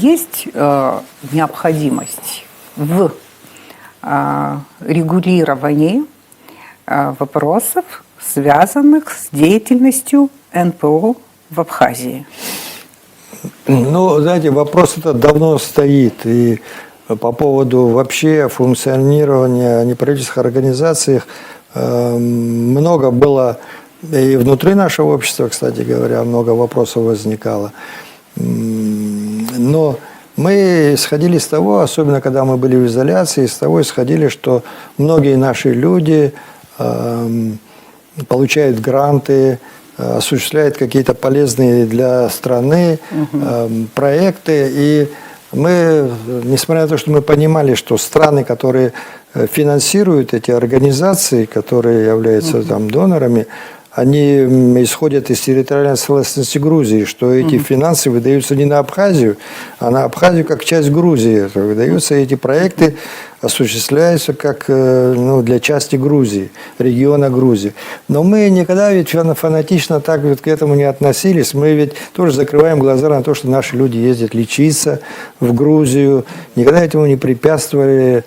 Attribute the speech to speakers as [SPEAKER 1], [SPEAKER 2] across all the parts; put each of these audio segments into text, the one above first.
[SPEAKER 1] Есть необходимость в регулировании вопросов, связанных с деятельностью НПО в Абхазии?
[SPEAKER 2] Ну, знаете, вопрос этот давно стоит. И по поводу вообще функционирования неправительственных организаций много было и внутри нашего общества, кстати говоря, много вопросов возникало. Но мы исходили из того, особенно когда мы были в изоляции, из того исходили, что многие наши люди получают гранты, осуществляют какие-то полезные для страны проекты. И мы, несмотря на то, что мы понимали, что страны, которые финансируют эти организации, которые являются там донорами, они исходят из территориальной целостности Грузии, что эти финансы выдаются не на Абхазию, а на Абхазию как часть Грузии. Выдаются эти проекты, осуществляются как для части Грузии, региона Грузии. Но мы никогда ведь фанатично так вот к этому не относились. Мы ведь тоже закрываем глаза на то, что наши люди ездят лечиться в Грузию, никогда этому не препятствовали.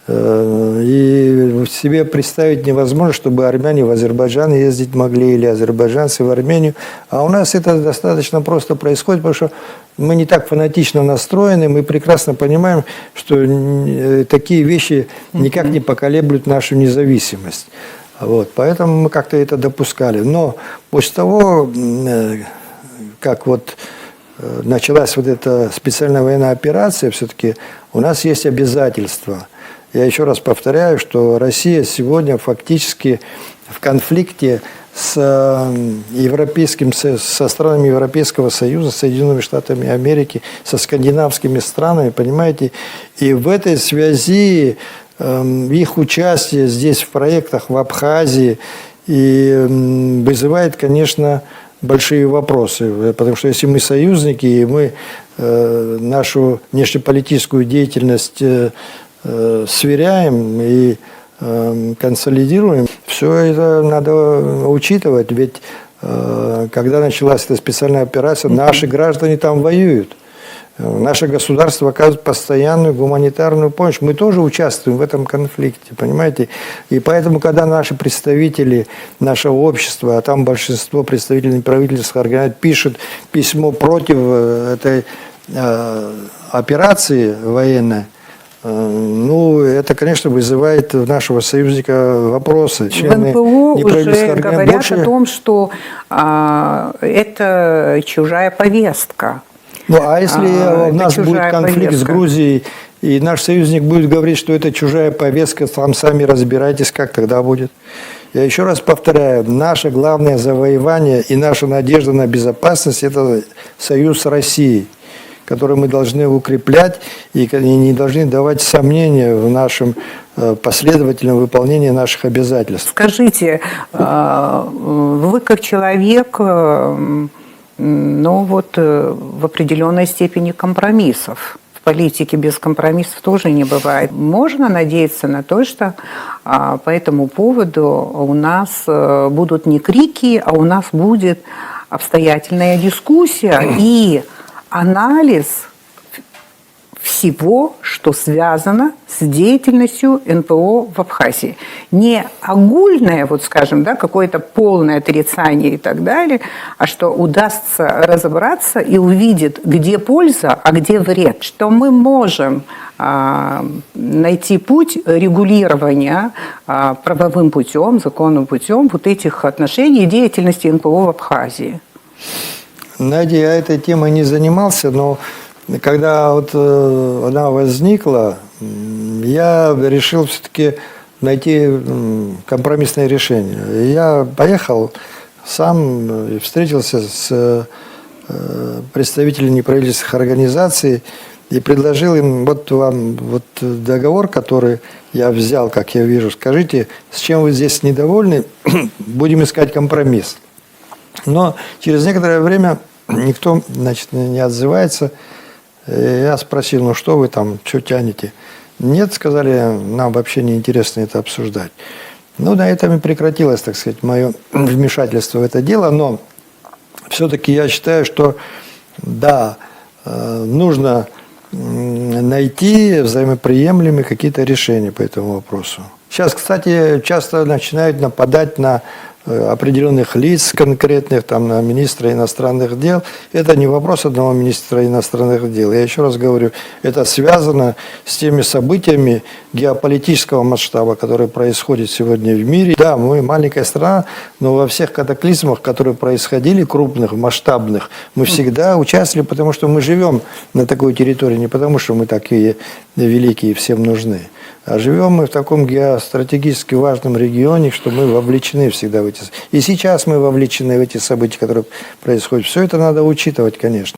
[SPEAKER 2] И себе представить невозможно, чтобы армяне в Азербайджан ездить могли или азербайджанцы в Армению. А у нас это достаточно просто происходит, потому что мы не так фанатично настроены, мы прекрасно понимаем, что такие вещи никак не поколеблют нашу независимость. Вот, поэтому мы как-то это допускали. Но после того, как вот началась вот эта специальная военная операция, все-таки у нас есть обязательства. Я еще раз повторяю, что Россия сегодня фактически в конфликте со странами Европейского Союза, с Соединенными Штатами Америки, со скандинавскими странами, понимаете? И в этой связи их участие здесь в проектах в Абхазии и вызывает, конечно, большие вопросы. Потому что если мы союзники, и мы нашу внешнеполитическую деятельность сверяем и консолидируем, все это надо учитывать, ведь когда началась эта специальная операция, наши граждане там воюют. Наше государство оказывает постоянную гуманитарную помощь. Мы тоже участвуем в этом конфликте, понимаете? И поэтому, когда наши представители нашего общества, а там большинство представителей неправительственных организаций, пишут письмо против этой операции военной, ну, это, конечно, вызывает у нашего союзника вопросы.
[SPEAKER 1] В НПО уже говорят о том, что это чужая повестка.
[SPEAKER 2] Ну, а если у нас будет конфликт с Грузией, и наш союзник будет говорить, что это чужая повестка, там сами разбирайтесь, как тогда будет? Я еще раз повторяю, наше главное завоевание и наша надежда на безопасность – это союз с Россией, который мы должны укреплять и не должны давать сомнения в нашем последовательном выполнении наших обязательств.
[SPEAKER 1] Скажите, вы как человек, в определенной степени компромиссов. В политике без компромиссов тоже не бывает. Можно надеяться на то, что по этому поводу у нас будут не крики, а у нас будет обстоятельная дискуссия и анализ всего, что связано с деятельностью НПО в Абхазии. Не огульное, какое-то полное отрицание и так далее, а что удастся разобраться и увидеть, где польза, а где вред. Что мы можем найти путь регулирования правовым путем, законным путем вот этих отношений и деятельности НПО в Абхазии.
[SPEAKER 2] Надя, я этой темой не занимался, но когда она возникла, я решил все-таки найти компромиссное решение. Я поехал сам и встретился с представителями неправительственных организаций и предложил им, вот вам договор, который я взял, как я вижу, скажите, с чем вы здесь недовольны, будем искать компромисс. Но через некоторое время никто, не отзывается. Я спросил, ну что вы там, что тянете? Нет, сказали, нам вообще не интересно это обсуждать. Ну, на этом и прекратилось, так сказать, мое вмешательство в это дело. Но все-таки я считаю, что да, нужно найти взаимоприемлемые какие-то решения по этому вопросу. Сейчас, кстати, часто начинают нападать на определенных лиц конкретных, там, на министра иностранных дел. Это не вопрос одного министра иностранных дел. Я еще раз говорю, это связано с теми событиями геополитического масштаба, которые происходят сегодня в мире. Да, мы маленькая страна, но во всех катаклизмах, которые происходили, крупных, масштабных, мы всегда участвовали, потому что мы живем на такой территории, не потому что мы такие великие и всем нужны. А живем мы в таком геостратегически важном регионе, что мы вовлечены всегда в эти... И сейчас мы вовлечены в эти события, которые происходят. Все это надо учитывать, конечно.